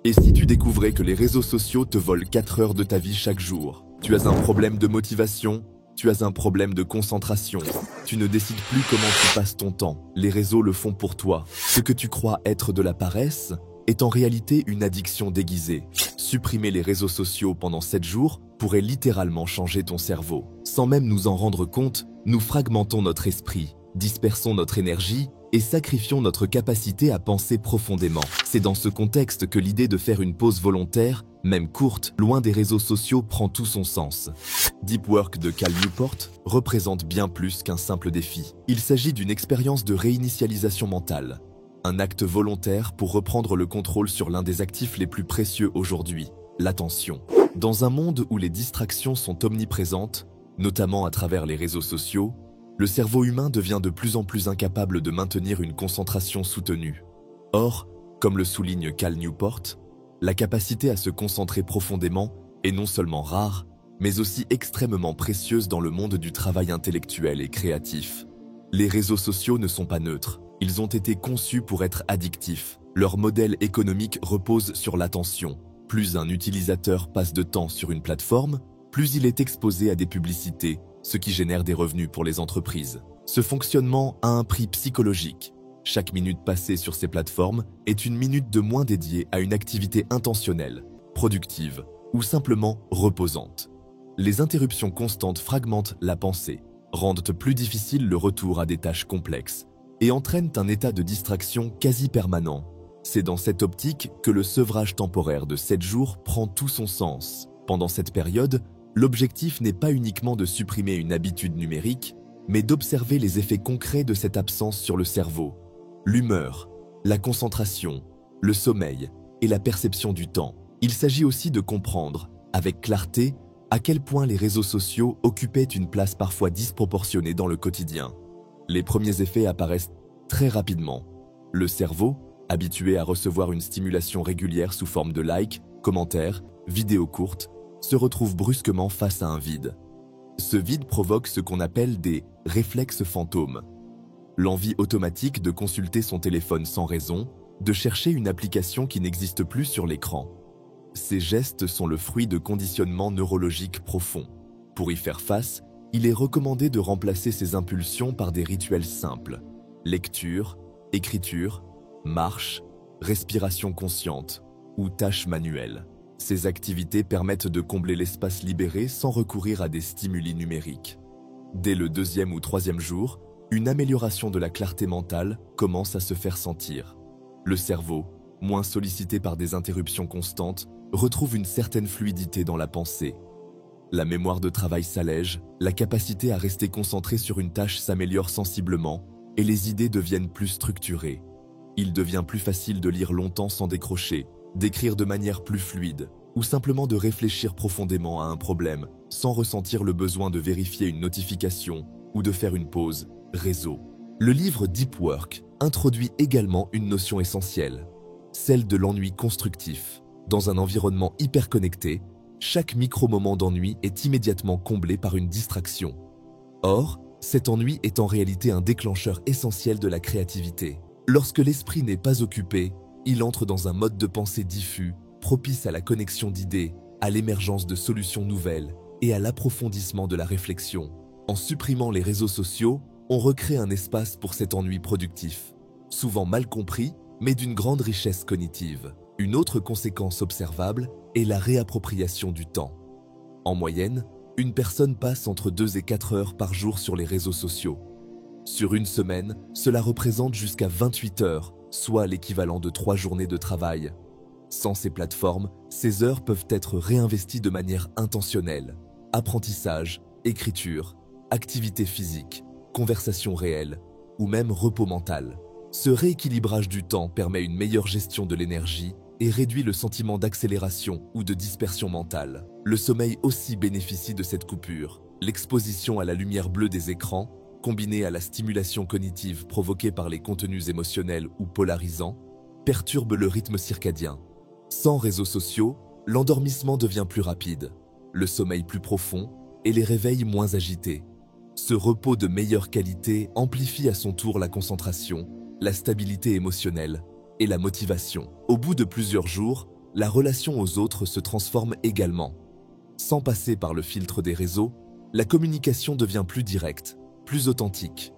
Et si tu découvrais que les réseaux sociaux te volent 4 heures de ta vie chaque jour? Tu as un problème de motivation? Tu as un problème de concentration? Tu ne décides plus comment tu passes ton temps. Les réseaux le font pour toi. Ce que tu crois être de la paresse est en réalité une addiction déguisée. Supprimer les réseaux sociaux pendant 7 jours pourrait littéralement changer ton cerveau. Sans même nous en rendre compte, nous fragmentons notre esprit, dispersons notre énergie et sacrifions notre capacité à penser profondément. C'est dans ce contexte que l'idée de faire une pause volontaire, même courte, loin des réseaux sociaux prend tout son sens. Deep Work de Cal Newport représente bien plus qu'un simple défi. Il s'agit d'une expérience de réinitialisation mentale, un acte volontaire pour reprendre le contrôle sur l'un des actifs les plus précieux aujourd'hui, l'attention. Dans un monde où les distractions sont omniprésentes, notamment à travers les réseaux sociaux, le cerveau humain devient de plus en plus incapable de maintenir une concentration soutenue. Or, comme le souligne Cal Newport, la capacité à se concentrer profondément est non seulement rare, mais aussi extrêmement précieuse dans le monde du travail intellectuel et créatif. Les réseaux sociaux ne sont pas neutres, ils ont été conçus pour être addictifs. Leur modèle économique repose sur l'attention. Plus un utilisateur passe de temps sur une plateforme, plus il est exposé à des publicités, ce qui génère des revenus pour les entreprises. Ce fonctionnement a un prix psychologique. Chaque minute passée sur ces plateformes est une minute de moins dédiée à une activité intentionnelle, productive ou simplement reposante. Les interruptions constantes fragmentent la pensée, rendent plus difficile le retour à des tâches complexes et entraînent un état de distraction quasi permanent. C'est dans cette optique que le sevrage temporaire de 7 jours prend tout son sens. Pendant cette période, l'objectif n'est pas uniquement de supprimer une habitude numérique, mais d'observer les effets concrets de cette absence sur le cerveau, l'humeur, la concentration, le sommeil et la perception du temps. Il s'agit aussi de comprendre, avec clarté, à quel point les réseaux sociaux occupaient une place parfois disproportionnée dans le quotidien. Les premiers effets apparaissent très rapidement. Le cerveau, habitué à recevoir une stimulation régulière sous forme de likes, commentaires, vidéos courtes, se retrouve brusquement face à un vide. Ce vide provoque ce qu'on appelle des réflexes fantômes. L'envie automatique de consulter son téléphone sans raison, de chercher une application qui n'existe plus sur l'écran. Ces gestes sont le fruit de conditionnements neurologiques profonds. Pour y faire face, il est recommandé de remplacer ces impulsions par des rituels simples. Lecture, écriture, marche, respiration consciente ou tâches manuelles. Ces activités permettent de combler l'espace libéré sans recourir à des stimuli numériques. Dès le 2e ou 3e jour, une amélioration de la clarté mentale commence à se faire sentir. Le cerveau, moins sollicité par des interruptions constantes, retrouve une certaine fluidité dans la pensée. La mémoire de travail s'allège, la capacité à rester concentré sur une tâche s'améliore sensiblement et les idées deviennent plus structurées. Il devient plus facile de lire longtemps sans décrocher, d'écrire de manière plus fluide ou simplement de réfléchir profondément à un problème sans ressentir le besoin de vérifier une notification ou de faire une pause. Réseau. Le livre Deep Work introduit également une notion essentielle, celle de l'ennui constructif. Dans un environnement hyper connecté, chaque micro-moment d'ennui est immédiatement comblé par une distraction. Or, cet ennui est en réalité un déclencheur essentiel de la créativité. Lorsque l'esprit n'est pas occupé, il entre dans un mode de pensée diffus, propice à la connexion d'idées, à l'émergence de solutions nouvelles et à l'approfondissement de la réflexion. En supprimant les réseaux sociaux, on recrée un espace pour cet ennui productif, souvent mal compris, mais d'une grande richesse cognitive. Une autre conséquence observable est la réappropriation du temps. En moyenne, une personne passe entre 2 et 4 heures par jour sur les réseaux sociaux. Sur une semaine, cela représente jusqu'à 28 heures, soit l'équivalent de 3 journées de travail. Sans ces plateformes, ces heures peuvent être réinvesties de manière intentionnelle. Apprentissage, écriture, activité physique, conversation réelle ou même repos mental. Ce rééquilibrage du temps permet une meilleure gestion de l'énergie et réduit le sentiment d'accélération ou de dispersion mentale. Le sommeil aussi bénéficie de cette coupure. L'exposition à la lumière bleue des écrans, combinée à la stimulation cognitive provoquée par les contenus émotionnels ou polarisants, perturbe le rythme circadien. Sans réseaux sociaux, l'endormissement devient plus rapide, le sommeil plus profond et les réveils moins agités. Ce repos de meilleure qualité amplifie à son tour la concentration, la stabilité émotionnelle et la motivation. Au bout de plusieurs jours, la relation aux autres se transforme également. Sans passer par le filtre des réseaux, la communication devient plus directe, plus authentique.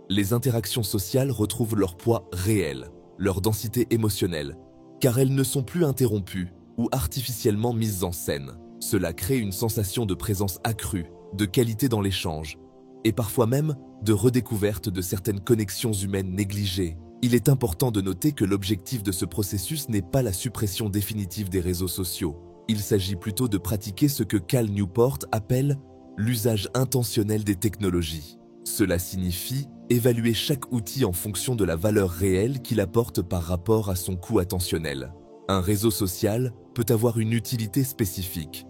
Les interactions sociales retrouvent leur poids réel, leur densité émotionnelle, car elles ne sont plus interrompues ou artificiellement mises en scène. Cela crée une sensation de présence accrue, de qualité dans l'échange, et parfois même de redécouverte de certaines connexions humaines négligées. Il est important de noter que l'objectif de ce processus n'est pas la suppression définitive des réseaux sociaux. Il s'agit plutôt de pratiquer ce que Cal Newport appelle l'usage intentionnel des technologies. Cela signifie évaluer chaque outil en fonction de la valeur réelle qu'il apporte par rapport à son coût attentionnel. Un réseau social peut avoir une utilité spécifique: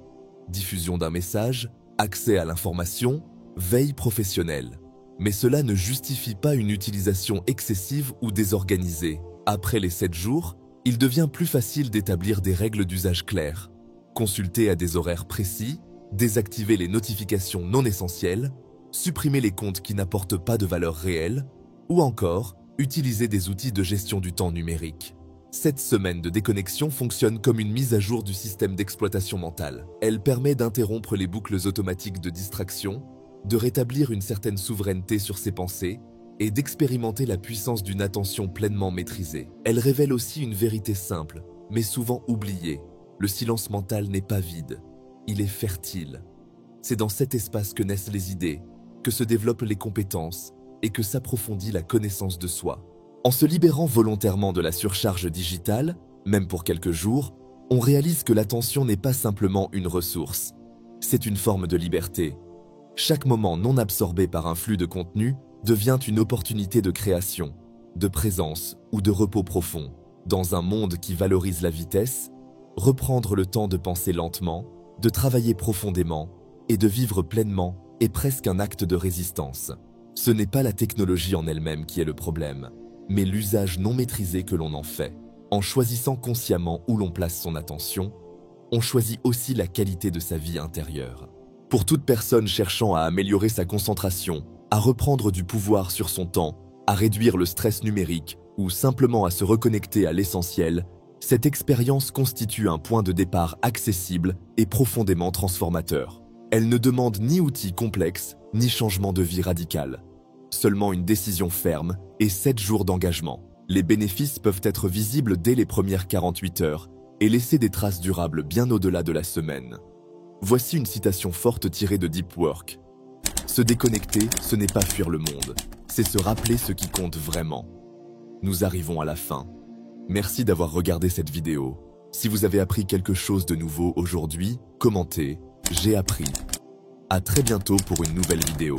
diffusion d'un message, accès à l'information, veille professionnelle. Mais cela ne justifie pas une utilisation excessive ou désorganisée. Après les 7 jours, il devient plus facile d'établir des règles d'usage claires, consulter à des horaires précis, désactiver les notifications non essentielles, supprimer les comptes qui n'apportent pas de valeur réelle, ou encore utiliser des outils de gestion du temps numérique. Cette semaine de déconnexion fonctionne comme une mise à jour du système d'exploitation mentale. Elle permet d'interrompre les boucles automatiques de distraction, de rétablir une certaine souveraineté sur ses pensées et d'expérimenter la puissance d'une attention pleinement maîtrisée. Elle révèle aussi une vérité simple, mais souvent oubliée. Le silence mental n'est pas vide, il est fertile. C'est dans cet espace que naissent les idées, que se développent les compétences et que s'approfondit la connaissance de soi. En se libérant volontairement de la surcharge digitale, même pour quelques jours, on réalise que l'attention n'est pas simplement une ressource. C'est une forme de liberté. Chaque moment non absorbé par un flux de contenu devient une opportunité de création, de présence ou de repos profond. Dans un monde qui valorise la vitesse, reprendre le temps de penser lentement, de travailler profondément et de vivre pleinement est presque un acte de résistance. Ce n'est pas la technologie en elle-même qui est le problème, mais l'usage non maîtrisé que l'on en fait. En choisissant consciemment où l'on place son attention, on choisit aussi la qualité de sa vie intérieure. Pour toute personne cherchant à améliorer sa concentration, à reprendre du pouvoir sur son temps, à réduire le stress numérique ou simplement à se reconnecter à l'essentiel, cette expérience constitue un point de départ accessible et profondément transformateur. Elle ne demande ni outils complexes, ni changement de vie radical. Seulement une décision ferme et 7 jours d'engagement. Les bénéfices peuvent être visibles dès les premières 48 heures et laisser des traces durables bien au-delà de la semaine. Voici une citation forte tirée de Deep Work. Se déconnecter, ce n'est pas fuir le monde, c'est se rappeler ce qui compte vraiment. Nous arrivons à la fin. Merci d'avoir regardé cette vidéo. Si vous avez appris quelque chose de nouveau aujourd'hui, commentez « J'ai appris ». À très bientôt pour une nouvelle vidéo.